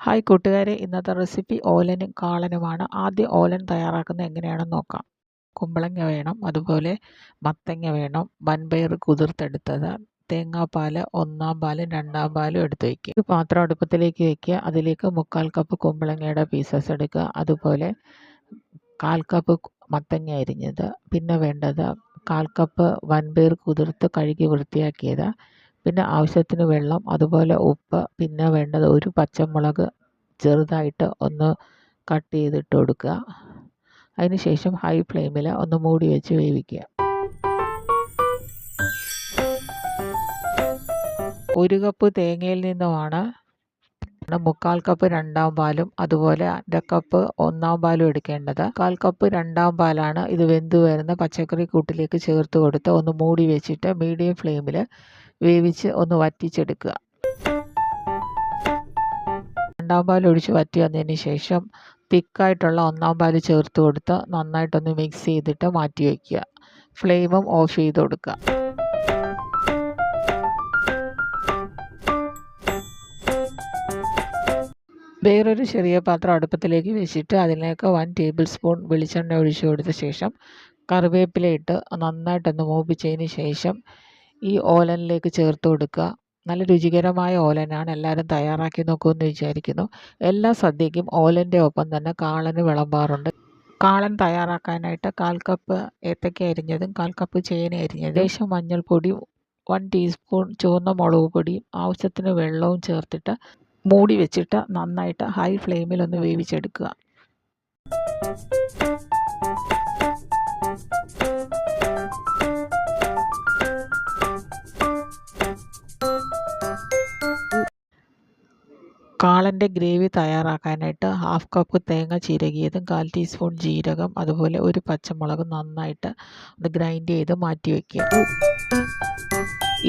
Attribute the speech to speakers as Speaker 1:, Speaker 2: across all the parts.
Speaker 1: Hi കൂട്ടുകാരെ, ഇന്നത്തെ recipe ഓലനും കാളനുമാണ്. ആദ്യം ഓലൻ തയ്യാറാക്കുന്നത് എങ്ങനെയാണെന്ന് നോക്കാം. കുമ്പളങ്ങ വേണം, അതുപോലെ മത്തങ്ങ വേണം, വൻപയർ കുതിർത്തെടുത്തത്, തേങ്ങാപ്പാൽ, ഒന്നാം പാലും രണ്ടാം പാലും എടുത്ത് വയ്ക്കുക. ഒരു പാത്രം അടുപ്പത്തിലേക്ക് വയ്ക്കുക. അതിലേക്ക് 1/4 കപ്പ് കുമ്പളങ്ങയുടെ പീസസ് എടുക്കുക. അതുപോലെ 1/4 കപ്പ് മത്തങ്ങ അരിഞ്ഞത്, പിന്നെ വേണ്ടത് 1/4 കപ്പ് വൻപയർ കുതിർത്ത് കഴുകി വൃത്തിയാക്കിയത്, പിന്നെ ആവശ്യത്തിന് വെള്ളം, അതുപോലെ ഉപ്പ്, പിന്നെ വേണ്ടത് ഒരു പച്ചമുളക് ചെറുതായിട്ട് ഒന്ന് കട്ട് ചെയ്തിട്ട് കൊടുക്കുക. അതിന് ശേഷം ഹൈ ഫ്ലെയിമിൽ ഒന്ന് മൂടി വെച്ച് വേവിക്കുക. 1 കപ്പ് തേങ്ങയിൽ നിന്നുമാണ് 1/4 കപ്പ് രണ്ടാം പാലും അതുപോലെ 1/2 കപ്പ് ഒന്നാം പാലും എടുക്കേണ്ടത്. 1/4 കപ്പ് രണ്ടാം പാലാണ്. ഇത് വെന്ത് വരുന്ന പച്ചക്കറി കൂട്ടിലേക്ക് ചേർത്ത് കൊടുത്ത് ഒന്ന് മൂടി വെച്ചിട്ട് മീഡിയം ഫ്ലെയിമിൽ വേവിച്ച് ഒന്ന് വറ്റിച്ചെടുക്കുക. രണ്ടാം പാൽ ഒഴിച്ച് വറ്റി വന്നതിന് ശേഷം തിക്കായിട്ടുള്ള ഒന്നാം പാൽ ചേർത്ത് കൊടുത്ത് നന്നായിട്ടൊന്ന് മിക്സ് ചെയ്തിട്ട് മാറ്റി വയ്ക്കുക. ഫ്ലെയിമും ഓഫ് ചെയ്ത് കൊടുക്കുക. വേറൊരു ചെറിയ പാത്രം അടുപ്പത്തിലേക്ക് വെച്ചിട്ട് അതിലേക്ക് 1 ടേബിൾ സ്പൂൺ വെളിച്ചെണ്ണ ഒഴിച്ചു കൊടുത്ത ശേഷം കറിവേപ്പില ഇട്ട് നന്നായിട്ടൊന്ന് മൂപ്പിച്ചതിന് ശേഷം ഈ ഓലനിലേക്ക് ചേർത്ത് കൊടുക്കുക. നല്ല രുചികരമായ ഓലനാണ്. എല്ലാവരും തയ്യാറാക്കി നോക്കുമെന്ന് വിചാരിക്കുന്നു. എല്ലാ സദ്യയ്ക്കും ഓലൻ്റെ ഒപ്പം തന്നെ കാളന് വിളമ്പാറുണ്ട്. കാളൻ തയ്യാറാക്കാനായിട്ട് 1/4 കപ്പ് ഏത്തയ്ക്ക അരിഞ്ഞതും 1/4 കപ്പ് ചേന അരിഞ്ഞതും, ലേശം മഞ്ഞൾപ്പൊടി, 1 ടീസ്പൂൺ ചുവന്ന മുളക് പൊടിയും, ആവശ്യത്തിന് വെള്ളവും ചേർത്തിട്ട് മൂടി വെച്ചിട്ട് നന്നായിട്ട് ഹൈ ഫ്ലെയിമിൽ ഒന്ന് വേവിച്ചെടുക്കുക. കാളൻ്റെ ഗ്രേവി തയ്യാറാക്കാനായിട്ട് 1/2 കപ്പ് തേങ്ങ ചിരകിയതും, 1/4 ടീസ്പൂൺ ജീരകം, അതുപോലെ ഒരു പച്ചമുളക് നന്നായിട്ട് ഒന്ന് ഗ്രൈൻഡ് ചെയ്ത് മാറ്റി വയ്ക്കുക.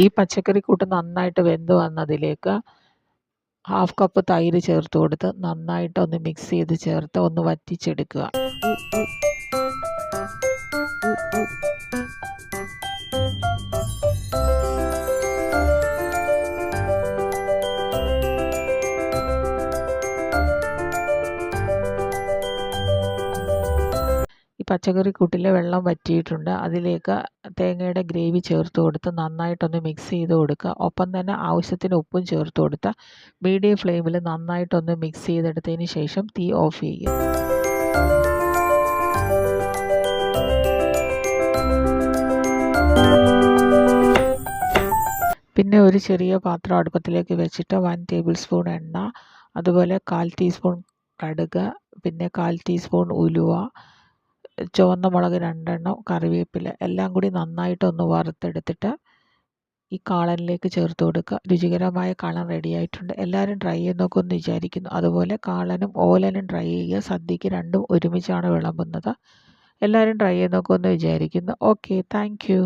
Speaker 1: ഈ പച്ചക്കറി കൂട്ട് നന്നായിട്ട് വെന്ത് വന്നതിലേക്ക് 1/2 കപ്പ് തൈര് ചേർത്ത് കൊടുത്ത് നന്നായിട്ട് ഒന്ന് മിക്സ് ചെയ്ത് ചേർത്ത് ഒന്ന് വറ്റിച്ചെടുക്കുക. ഈ പച്ചക്കറി കൂട്ടിലെ വെള്ളം വറ്റിയിട്ടുണ്ട്. അതിലേക്ക് തേങ്ങയുടെ ഗ്രേവി ചേർത്ത് കൊടുത്ത് നന്നായിട്ടൊന്ന് മിക്സ് ചെയ്ത് കൊടുക്കുക. ഒപ്പം തന്നെ ആവശ്യത്തിന് ഉപ്പും ചേർത്ത് കൊടുത്ത് മീഡിയം ഫ്ലെയിമിൽ നന്നായിട്ടൊന്ന് മിക്സ് ചെയ്തെടുത്തതിന് ശേഷം തീ ഓഫ് ചെയ്യുക. പിന്നെ ഒരു ചെറിയ പാത്രം അടുപ്പത്തിലേക്ക് വെച്ചിട്ട് 1 ടേബിൾ സ്പൂൺ എണ്ണ, അതുപോലെ 1/4 ടീസ്പൂൺ കടുക്, പിന്നെ 1/4 ടീസ്പൂൺ ഉലുവ, ചുവന്ന മുളക് 2 എണ്ണം, കറിവേപ്പില എല്ലാം കൂടി നന്നായിട്ടൊന്ന് വറുത്തെടുത്തിട്ട് ഈ കാളനിലേക്ക് ചേർത്ത് കൊടുക്കുക. രുചികരമായ കാളൻ റെഡിയായിട്ടുണ്ട്. എല്ലാവരും ട്രൈ ചെയ്ത് നോക്കുമെന്ന് വിചാരിക്കുന്നു. അതുപോലെ കാളനും ഓലനും ട്രൈ ചെയ്യുക. സദ്യക്ക് രണ്ടും ഒരുമിച്ചാണ് വിളമ്പുന്നത്. എല്ലാവരും ട്രൈ ചെയ്ത് നോക്കുമെന്ന് വിചാരിക്കുന്നു. Okay, thank you.